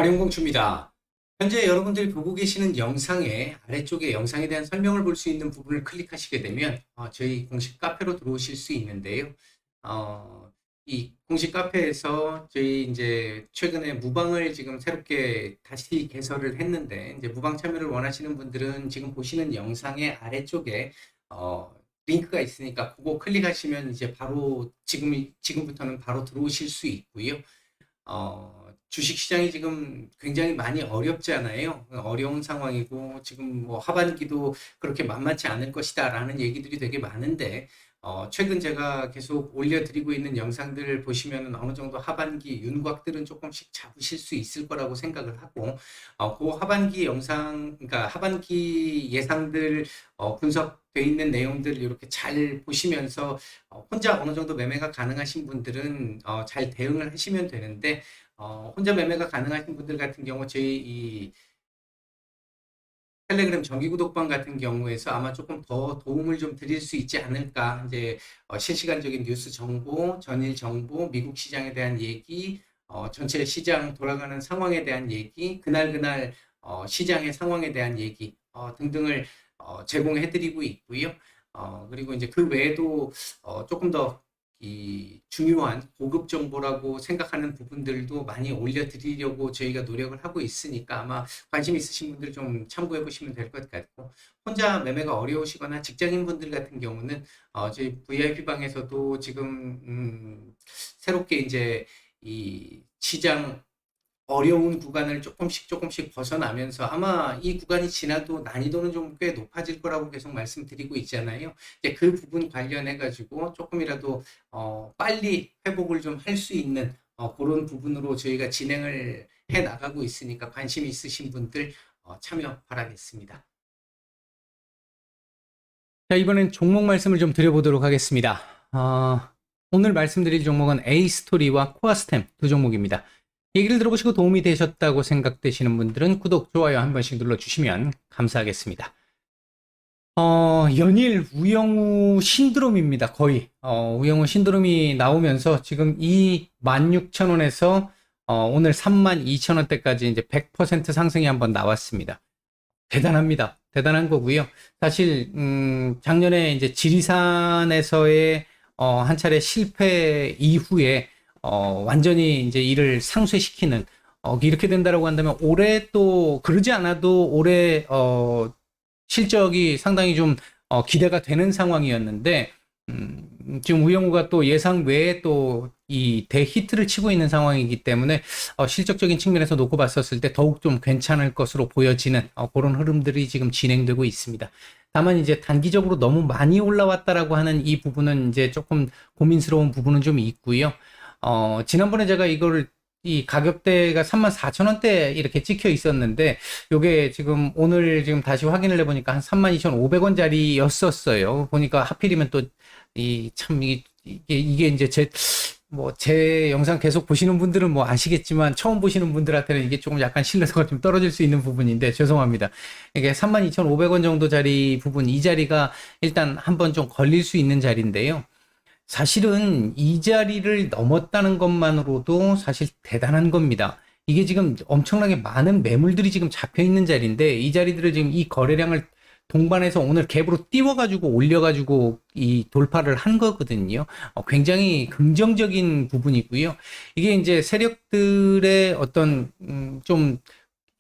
활용공추입니다. 현재 여러분들이 보고 계시는 영상의 아래쪽에 영상에 대한 설명을 볼 수 있는 부분을 클릭하시게 되면 저희 공식 카페로 들어오실 수 있는데요. 이 공식 카페에서 저희 이제 최근에 무방을 지금 새롭게 다시 개설을 했는데, 이제 무방 참여를 원하시는 분들은 지금 보시는 영상의 아래쪽에 링크가 있으니까 그거 클릭하시면 이제 바로 지금부터는 바로 들어오실 수 있고요. 주식시장이 지금 굉장히 많이 어렵잖아요. 어려운 상황이고, 지금 뭐 하반기도 그렇게 만만치 않을 것이다 라는 얘기들이 되게 많은데, 최근 제가 계속 올려드리고 있는 영상들을 보시면 어느 정도 하반기 윤곽들은 조금씩 잡으실 수 있을 거라고 생각을 하고, 그 하반기 영상, 그러니까 하반기 예상들 분석돼 있는 내용들 이렇게 잘 보시면서 혼자 어느 정도 매매가 가능하신 분들은 잘 대응을 하시면 되는데, 혼자 매매가 가능하신 분들 같은 경우 저희 이 텔레그램 정기 구독방 같은 경우에서 아마 조금 더 도움을 좀 드릴 수 있지 않을까. 이제 실시간적인 뉴스 정보, 전일 정보, 미국 시장에 대한 얘기, 전체 시장 돌아가는 상황에 대한 얘기, 그날 시장의 상황에 대한 얘기 등등을 제공해 드리고 있고요. 그리고 이제 그 외에도 조금 더 이 중요한 고급 정보라고 생각하는 부분들도 많이 올려드리려고 저희가 노력을 하고 있으니까 아마 관심 있으신 분들 좀 참고해 보시면 될 것 같고, 혼자 매매가 어려우시거나 직장인 분들 같은 경우는 저희 VIP 방에서도 지금 새롭게 이제 이 시장 어려운 구간을 조금씩 벗어나면서 아마 이 구간이 지나도 난이도는 좀 꽤 높아질 거라고 계속 말씀드리고 있잖아요. 이제 그 부분 관련해 가지고 조금이라도 빨리 회복을 좀 할 수 있는 그런 부분으로 저희가 진행을 해 나가고 있으니까 관심 있으신 분들 참여 바라겠습니다. 자, 이번엔 종목 말씀을 좀 드려보도록 하겠습니다. 오늘 말씀드릴 종목은 A스토리와 코아스템 두 종목입니다. 얘기를 들어보시고 도움이 되셨다고 생각되시는 분들은 구독, 좋아요 한 번씩 눌러주시면 감사하겠습니다. 연일 우영우 신드롬입니다. 거의 우영우 신드롬이 나오면서 지금 이 16,000원에서 오늘 32,000원대까지 이제 100% 상승이 한번 나왔습니다. 대단합니다. 대단한 거고요. 사실 작년에 이제 지리산에서의 한 차례 실패 이후에 완전히 이제 이를 상쇄시키는 이렇게 된다라고 한다면 올해 또 그러지 않아도 올해 실적이 상당히 좀 기대가 되는 상황이었는데, 지금 우영우가 또 예상 외에 또 이 대히트를 치고 있는 상황이기 때문에 실적적인 측면에서 놓고 봤었을 때 더욱 좀 괜찮을 것으로 보여지는 그런 흐름들이 지금 진행되고 있습니다. 다만 이제 단기적으로 너무 많이 올라왔다라고 하는 이 부분은 이제 조금 고민스러운 부분은 좀 있고요. 지난번에 제가 이거를 이 가격대가 34,000원대 이렇게 찍혀 있었는데, 요게 지금 오늘 지금 다시 확인을 해보니까 한 32,500원짜리였었어요. 보니까 하필이면 또 이게 이제 제 영상 계속 보시는 분들은 뭐 아시겠지만 처음 보시는 분들한테는 이게 조금 약간 신뢰도가 좀 떨어질 수 있는 부분인데 죄송합니다. 이게 32,500원 정도 자리 부분, 이 자리가 일단 한번 좀 걸릴 수 있는 자리인데요. 사실은 이 자리를 넘었다는 것만으로도 사실 대단한 겁니다. 이게 지금 엄청나게 많은 매물들이 지금 잡혀 있는 자리인데, 이 자리들을 지금 이 거래량을 동반해서 오늘 갭으로 띄워가지고 올려가지고 이 돌파를 한 거거든요. 굉장히 긍정적인 부분이고요. 이게 이제 세력들의 어떤 좀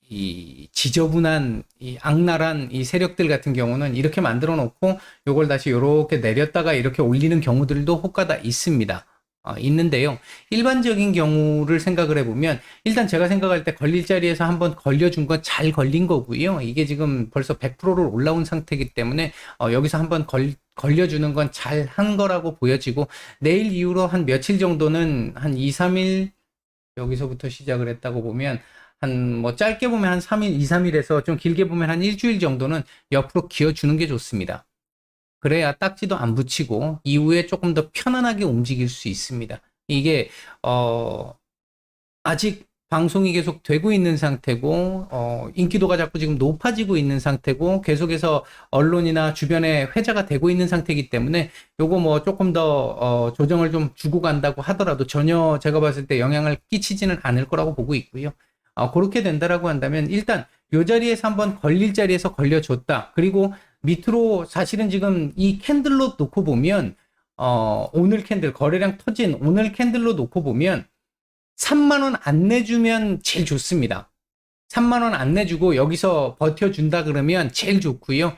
이 지저분한 이 악랄한 이 세력들 같은 경우는 이렇게 만들어 놓고 요걸 다시 이렇게 내렸다가 이렇게 올리는 경우들도 혹가다 있습니다. 있는데요. 일반적인 경우를 생각을 해보면 일단 제가 생각할 때 걸릴 자리에서 한번 걸려준 건 잘 걸린 거고요. 이게 지금 벌써 100%를 올라온 상태이기 때문에 여기서 한번 걸려주는 건 잘 한 거라고 보여지고, 내일 이후로 한 며칠 정도는 한 2, 3일 여기서부터 시작을 했다고 보면 한 뭐 짧게 보면 한 3일, 2, 3일에서 좀 길게 보면 한 일주일 정도는 옆으로 기어주는 게 좋습니다. 그래야 딱지도 안 붙이고 이후에 조금 더 편안하게 움직일 수 있습니다. 이게 아직 방송이 계속 되고 있는 상태고 인기도가 자꾸 지금 높아지고 있는 상태고 계속해서 언론이나 주변에 회자가 되고 있는 상태이기 때문에 요거 뭐 조금 더 조정을 좀 주고 간다고 하더라도 전혀 제가 봤을 때 영향을 끼치지는 않을 거라고 보고 있고요. 그렇게 된다라고 한다면 일단 요 자리에서 한번 걸릴 자리에서 걸려줬다. 그리고 밑으로 사실은 지금 이 캔들로 놓고 보면 오늘 캔들 거래량 터진 오늘 캔들로 놓고 보면 3만 원 안 내주면 제일 좋습니다. 3만 원 안 내주고 여기서 버텨준다 그러면 제일 좋고요.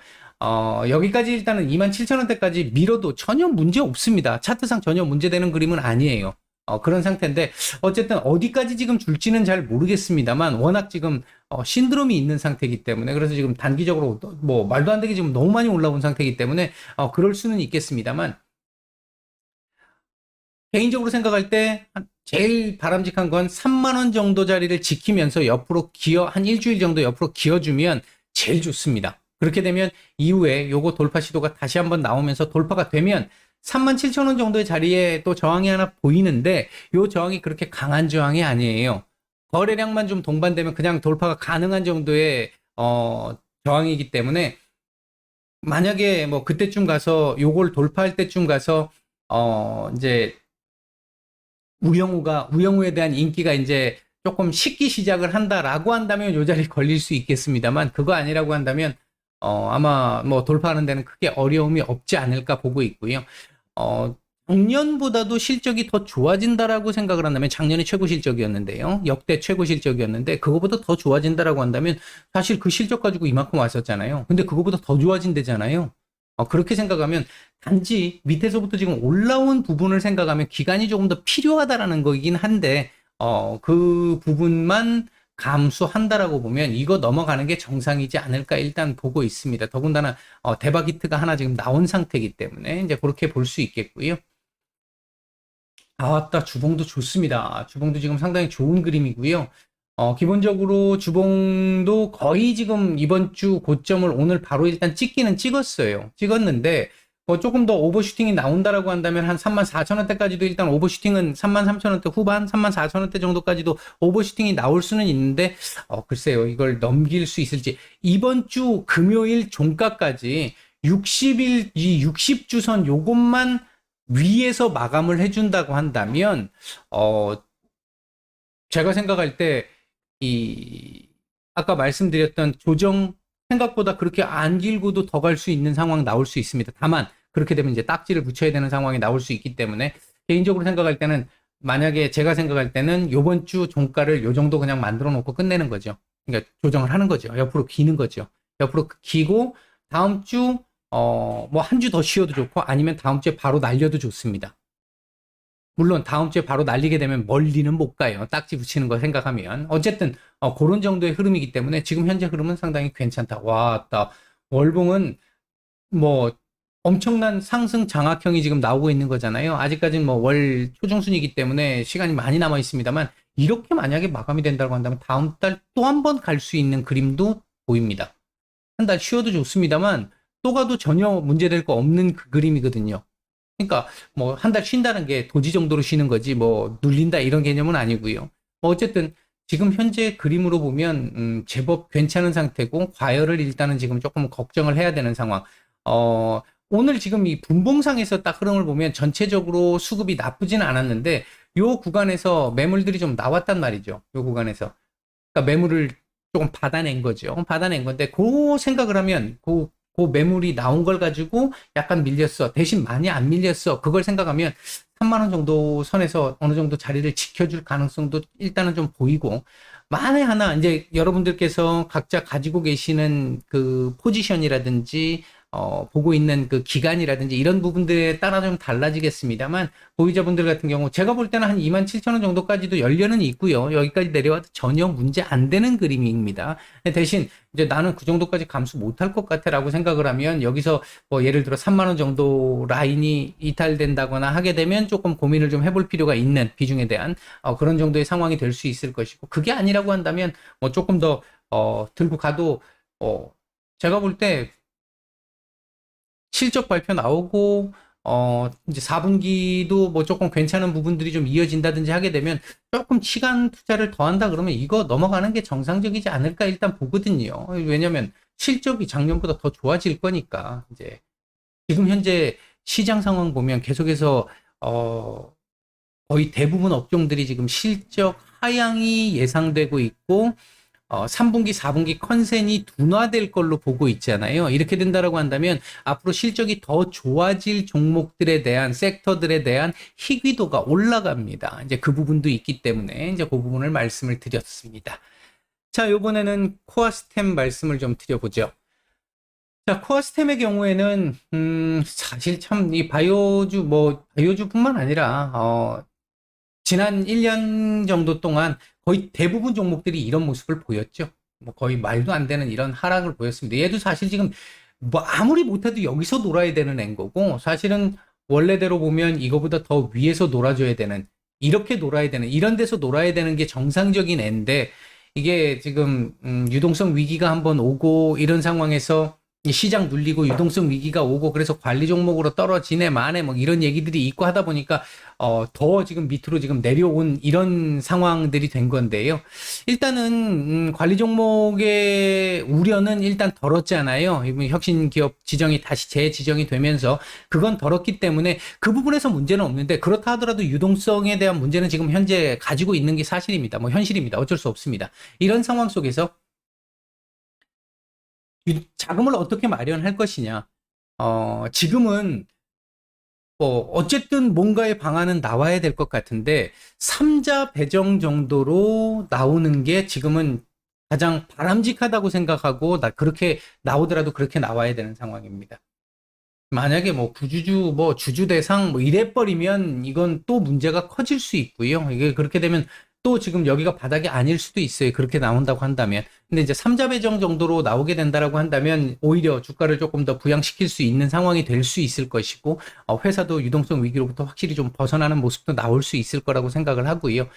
여기까지 일단은 27,000원대까지 밀어도 전혀 문제 없습니다. 차트상 전혀 문제되는 그림은 아니에요. 그런 상태인데 어쨌든 어디까지 지금 줄지는 잘 모르겠습니다만 워낙 지금 신드롬이 있는 상태이기 때문에 그래서 지금 단기적으로 뭐 말도 안 되게 지금 너무 많이 올라온 상태이기 때문에 그럴 수는 있겠습니다만 개인적으로 생각할 때 제일 바람직한 건 3만 원 정도 자리를 지키면서 옆으로 한 일주일 정도 옆으로 기어주면 제일 좋습니다. 그렇게 되면 이후에 요거 돌파 시도가 다시 한번 나오면서 돌파가 되면 37,000원 정도의 자리에 또 저항이 하나 보이는데 요 저항이 그렇게 강한 저항이 아니에요. 거래량만 좀 동반되면 그냥 돌파가 가능한 정도의 저항이기 때문에 만약에 뭐 그때쯤 가서 요걸 돌파할 때쯤 가서 이제 우영우에 대한 인기가 이제 조금 식기 시작을 한다라고 한다면 요 자리에 걸릴 수 있겠습니다만 그거 아니라고 한다면 아마 뭐 돌파하는 데는 크게 어려움이 없지 않을까 보고 있고요. 작년보다도 실적이 더 좋아진다라고 생각을 한다면 작년에 최고 실적이었는데요. 역대 최고 실적이었는데 그거보다 더 좋아진다라고 한다면 사실 그 실적 가지고 이만큼 왔었잖아요. 근데 그거보다 더 좋아진대잖아요. 그렇게 생각하면 단지 밑에서부터 지금 올라온 부분을 생각하면 기간이 조금 더 필요하다라는 거이긴 한데 그 부분만 감수한다라고 보면 이거 넘어가는 게 정상이지 않을까 일단 보고 있습니다. 더군다나 대박 히트가 하나 지금 나온 상태이기 때문에 이제 그렇게 볼 수 있겠고요. 아따 주봉도 좋습니다. 주봉도 지금 상당히 좋은 그림이고요. 기본적으로 주봉도 거의 지금 이번 주 고점을 오늘 바로 일단 찍기는 찍었어요. 찍었는데 조금 더 오버슈팅이 나온다라고 한다면 한 34,000원대까지도 일단 오버슈팅은 33,000원대 후반, 34,000원대 정도까지도 오버슈팅이 나올 수는 있는데 글쎄요. 이걸 넘길 수 있을지. 이번 주 금요일 종가까지 60일 이 60주선 요것만 위에서 마감을 해준다고 한다면 제가 생각할 때 아까 말씀드렸던 조정 생각보다 그렇게 안 길고도 더 갈 수 있는 상황 나올 수 있습니다. 다만 그렇게 되면 이제 딱지를 붙여야 되는 상황이 나올 수 있기 때문에 개인적으로 생각할 때는 만약에 제가 생각할 때는 요번 주 종가를 요 정도 그냥 만들어 놓고 끝내는 거죠. 그러니까 조정을 하는 거죠. 옆으로 기는 거죠. 옆으로 기고 다음 주 뭐 한 주 더 쉬어도 좋고 아니면 다음 주에 바로 날려도 좋습니다. 물론 다음 주에 바로 날리게 되면 멀리는 못 가요. 딱지 붙이는 거 생각하면. 어쨌든 그런 정도의 흐름이기 때문에 지금 현재 흐름은 상당히 괜찮다. 와, 월봉은 뭐 엄청난 상승 장악형이 지금 나오고 있는 거잖아요. 아직까지는 뭐 월 초중순이기 때문에 시간이 많이 남아 있습니다만 이렇게 만약에 마감이 된다고 한다면 다음 달 또 한 번 갈 수 있는 그림도 보입니다. 한 달 쉬어도 좋습니다만 또 가도 전혀 문제될 거 없는 그 그림이거든요. 그러니까 뭐 한 달 쉰다는 게 도지 정도로 쉬는 거지 뭐 눌린다 이런 개념은 아니고요. 뭐 어쨌든 지금 현재 그림으로 보면 제법 괜찮은 상태고 과열을 일단은 지금 조금 걱정을 해야 되는 상황. 오늘 지금 이 분봉상에서 딱 흐름을 보면 전체적으로 수급이 나쁘지는 않았는데 요 구간에서 매물들이 좀 나왔단 말이죠. 요 구간에서. 그러니까 매물을 조금 받아낸 거죠. 받아낸 건데 그 생각을 하면 그 매물이 나온 걸 가지고 약간 밀렸어. 대신 많이 안 밀렸어. 그걸 생각하면 3만 원 정도 선에서 어느 정도 자리를 지켜줄 가능성도 일단은 좀 보이고 만에 하나 이제 여러분들께서 각자 가지고 계시는 그 포지션이라든지 보고 있는 그 기간이라든지 이런 부분들에 따라 좀 달라지겠습니다만 보유자분들 같은 경우 제가 볼 때는 한 27,000원 정도까지도 연료는 있고요. 여기까지 내려와도 전혀 문제 안 되는 그림입니다. 대신 이제 나는 그 정도까지 감수 못할 것 같아라고 생각을 하면 여기서 뭐 예를 들어 3만 원 정도 라인이 이탈된다거나 하게 되면 조금 고민을 좀 해볼 필요가 있는 비중에 대한 그런 정도의 상황이 될 수 있을 것이고 그게 아니라고 한다면 뭐 조금 더 들고 가도 제가 볼때 실적 발표 나오고 이제 4분기도 뭐 조금 괜찮은 부분들이 좀 이어진다든지 하게 되면 조금 시간 투자를 더 한다 그러면 이거 넘어가는 게 정상적이지 않을까 일단 보거든요. 왜냐면 실적이 작년보다 더 좋아질 거니까 이제 지금 현재 시장 상황 보면 계속해서 거의 대부분 업종들이 지금 실적 하향이 예상되고 있고 3분기, 4분기 컨센이 둔화될 걸로 보고 있잖아요. 이렇게 된다라고 한다면 앞으로 실적이 더 좋아질 종목들에 대한 섹터들에 대한 희귀도가 올라갑니다. 이제 그 부분도 있기 때문에 이제 그 부분을 말씀을 드렸습니다. 자, 이번에는 코어스템 말씀을 좀 드려보죠. 자, 코어스템의 경우에는 사실 참 이 바이오주뿐만 아니라 지난 1년 정도 동안 거의 대부분 종목들이 이런 모습을 보였죠. 뭐 거의 말도 안 되는 이런 하락을 보였습니다. 얘도 사실 지금 뭐 아무리 못해도 여기서 놀아야 되는 앤 거고, 사실은 원래대로 보면 이거보다 더 위에서 놀아줘야 되는, 이렇게 놀아야 되는, 이런 데서 놀아야 되는 게 정상적인 앤데, 이게 지금 유동성 위기가 한번 오고 이런 상황에서 이 시장 눌리고 유동성 위기가 오고 그래서 관리 종목으로 떨어지네 마네 뭐 이런 얘기들이 있고 하다 보니까 더 지금 밑으로 지금 내려온 이런 상황들이 된 건데요. 일단은 관리 종목의 우려는 일단 덜었잖아요. 이번 혁신 기업 지정이 다시 재지정이 되면서 그건 덜었기 때문에 그 부분에서 문제는 없는데, 그렇다 하더라도 유동성에 대한 문제는 지금 현재 가지고 있는 게 사실입니다. 뭐 현실입니다. 어쩔 수 없습니다. 이런 상황 속에서 자금을 어떻게 마련할 것이냐. 지금은 어쨌든 뭔가의 방안은 나와야 될 것 같은데, 3자 배정 정도로 나오는 게 지금은 가장 바람직하다고 생각하고, 그렇게 나오더라도 그렇게 나와야 되는 상황입니다. 만약에 뭐 부주주, 뭐 주주 대상 뭐 이래버리면 이건 또 문제가 커질 수 있고요. 이게 그렇게 되면 또 지금 여기가 바닥이 아닐 수도 있어요. 그렇게 나온다고 한다면. 근데 이제 3자 배정 정도로 나오게 된다라고 한다면 오히려 주가를 조금 더 부양시킬 수 있는 상황이 될 수 있을 것이고, 회사도 유동성 위기로부터 확실히 좀 벗어나는 모습도 나올 수 있을 거라고 생각을 하고요.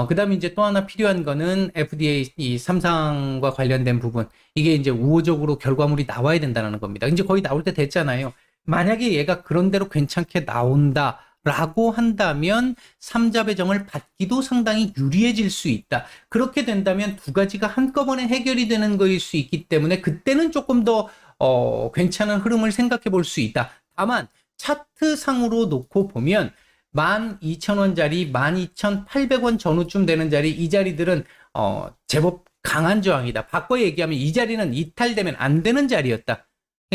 그 다음에 이제 또 하나 필요한 거는 FDA 이 삼상과 관련된 부분. 이게 이제 우호적으로 결과물이 나와야 된다는 겁니다. 이제 거의 나올 때 됐잖아요. 만약에 얘가 그런대로 괜찮게 나온다라고 한다면 3자 배정을 받기도 상당히 유리해질 수 있다. 그렇게 된다면 두 가지가 한꺼번에 해결이 되는 거일 수 있기 때문에 그때는 조금 더 괜찮은 흐름을 생각해 볼 수 있다. 다만 차트상으로 놓고 보면 12,000원짜리 12,800원 전후쯤 되는 자리, 이 자리들은 제법 강한 저항이다. 바꿔 얘기하면 이 자리는 이탈되면 안 되는 자리였다.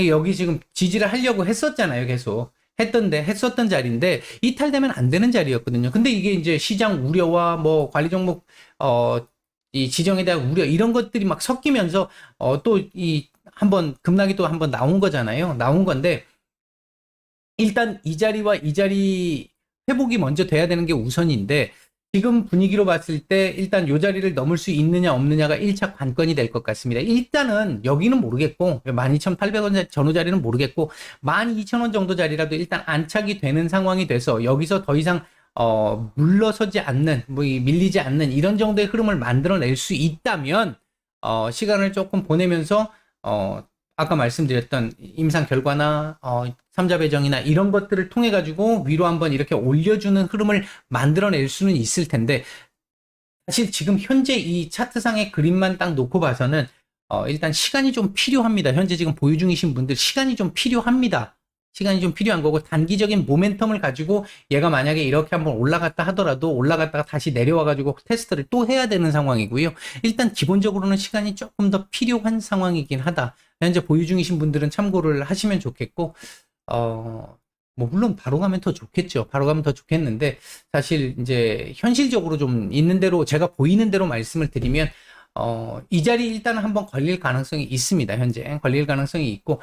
여기 지금 지지를 하려고 했었잖아요. 계속 했었던 자리인데 이탈되면 안 되는 자리였거든요. 근데 이게 이제 시장 우려와 뭐 관리 종목 이 지정에 대한 우려 이런 것들이 막 섞이면서 또 이 한번 급락이 또 한번 나온 거잖아요. 나온 건데 일단 이 자리와 이 자리 회복이 먼저 돼야 되는 게 우선인데, 지금 분위기로 봤을 때 일단 이 자리를 넘을 수 있느냐 없느냐가 1차 관건이 될 것 같습니다. 일단은 여기는 모르겠고 12,800원 전후 자리는 모르겠고 12,000원 정도 자리라도 일단 안착이 되는 상황이 돼서 여기서 더 이상 물러서지 않는, 뭐 밀리지 않는 이런 정도의 흐름을 만들어낼 수 있다면 시간을 조금 보내면서 아까 말씀드렸던 임상 결과나 3자 배정이나 이런 것들을 통해 가지고 위로 한번 이렇게 올려주는 흐름을 만들어낼 수는 있을 텐데, 사실 지금 현재 이 차트상의 그림만 딱 놓고 봐서는 일단 시간이 좀 필요합니다. 현재 지금 보유 중이신 분들 시간이 좀 필요합니다. 시간이 좀 필요한 거고, 단기적인 모멘텀을 가지고 얘가 만약에 이렇게 한번 올라갔다 하더라도 올라갔다가 다시 내려와 가지고 테스트를 또 해야 되는 상황이고요. 일단 기본적으로는 시간이 조금 더 필요한 상황이긴 하다. 현재 보유 중이신 분들은 참고를 하시면 좋겠고, 뭐 물론 바로 가면 더 좋겠죠. 바로 가면 더 좋겠는데, 사실 이제 현실적으로 좀 있는 대로 제가 보이는 대로 말씀을 드리면 이 자리 일단 한번 걸릴 가능성이 있습니다. 현재 걸릴 가능성이 있고,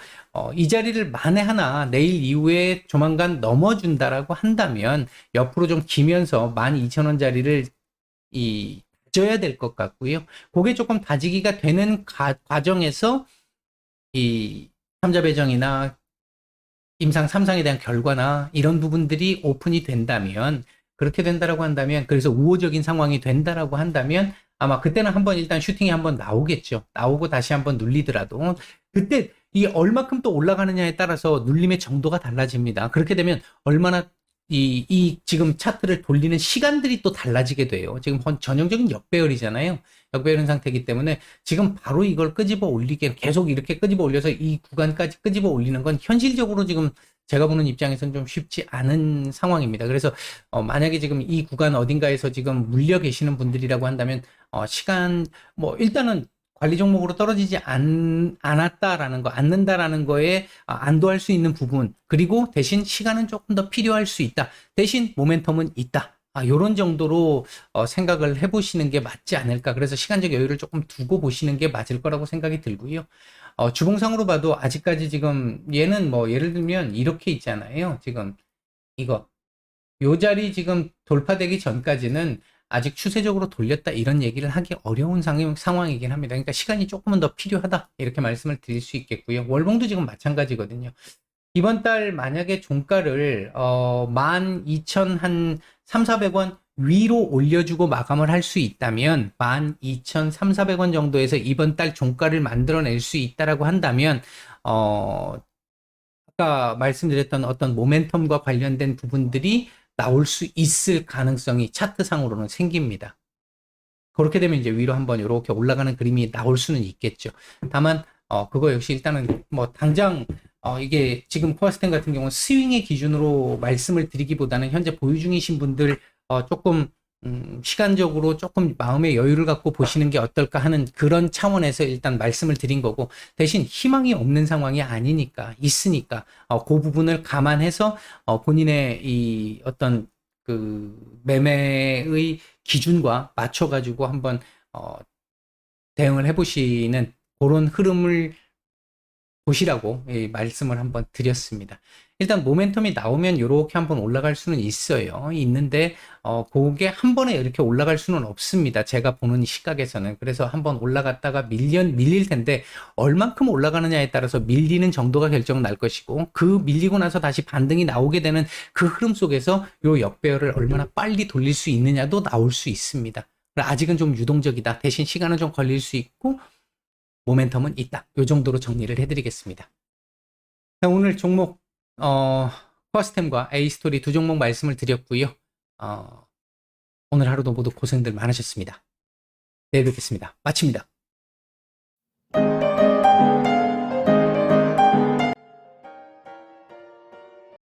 이 자리를 만에 하나 내일 이후에 조만간 넘어준다라고 한다면 옆으로 좀 기면서 12,000원 자리를 다져야 될 것 같고요. 그게 조금 다지기가 되는 과정에서 이 3자 배정이나 임상 3상에 대한 결과나 이런 부분들이 오픈이 된다면, 그렇게 된다라고 한다면, 그래서 우호적인 상황이 된다라고 한다면 아마 그때는 한번 일단 슈팅이 한번 나오겠죠. 나오고 다시 한번 눌리더라도 그때 이 얼마큼 또 올라가느냐에 따라서 눌림의 정도가 달라집니다. 그렇게 되면 얼마나 이 지금 차트를 돌리는 시간들이 또 달라지게 돼요. 지금 전형적인 역배열이잖아요. 역배열인 상태이기 때문에 지금 바로 이걸 끄집어 올리게, 계속 이렇게 끄집어 올려서 이 구간까지 끄집어 올리는 건 현실적으로 지금 제가 보는 입장에서는 좀 쉽지 않은 상황입니다. 그래서 만약에 지금 이 구간 어딘가에서 지금 물려 계시는 분들이라고 한다면 시간 뭐 일단은 관리 종목으로 떨어지지 않았다라는 거, 않는다라는 거에 안도할 수 있는 부분, 그리고 대신 시간은 조금 더 필요할 수 있다. 대신 모멘텀은 있다. 요런 정도로 생각을 해보시는 게 맞지 않을까. 그래서 시간적 여유를 조금 두고 보시는 게 맞을 거라고 생각이 들고요. 주봉상으로 봐도 아직까지 지금 얘는 뭐 예를 들면 이렇게 있잖아요. 지금 이거 요 자리 지금 돌파되기 전까지는 아직 추세적으로 돌렸다 이런 얘기를 하기 어려운 상황이긴 합니다. 그러니까 시간이 조금은 더 필요하다 이렇게 말씀을 드릴 수 있겠고요. 월봉도 지금 마찬가지거든요. 이번 달 만약에 종가를 12,300원 위로 올려주고 마감을 할 수 있다면 12,300원 정도에서 이번 달 종가를 만들어낼 수 있다라고 한다면 아까 말씀드렸던 어떤 모멘텀과 관련된 부분들이 나올 수 있을 가능성이 차트상으로는 생깁니다. 그렇게 되면 이제 위로 한번 이렇게 올라가는 그림이 나올 수는 있겠죠. 다만 그거 역시 일단은 뭐 당장 이게 지금 코아스텐 같은 경우는 스윙의 기준으로 말씀을 드리기보다는 현재 보유 중이신 분들 조금 시간적으로 조금 마음의 여유를 갖고 보시는 게 어떨까 하는 그런 차원에서 일단 말씀을 드린 거고, 대신 희망이 없는 상황이 아니니까 있으니까 그 부분을 감안해서 본인의 이 어떤 그 매매의 기준과 맞춰 가지고 한번 대응을 해보시는 그런 흐름을 보시라고 말씀을 한번 드렸습니다. 일단 모멘텀이 나오면 이렇게 한번 올라갈 수는 있어요. 있는데 그게 한 번에 이렇게 올라갈 수는 없습니다. 제가 보는 시각에서는. 그래서 한번 올라갔다가 밀릴 텐데 얼만큼 올라가느냐에 따라서 밀리는 정도가 결정 날 것이고, 그 밀리고 나서 다시 반등이 나오게 되는 그 흐름 속에서 요 역배열을 얼마나 빨리 돌릴 수 있느냐도 나올 수 있습니다. 아직은 좀 유동적이다. 대신 시간은 좀 걸릴 수 있고 모멘텀은 있다. 이 정도로 정리를 해드리겠습니다. 자, 오늘 종목 코아스템과 A스토리 두 종목 말씀을 드렸고요. 오늘 하루도 모두 고생들 많으셨습니다. 내일 뵙겠습니다. 마칩니다.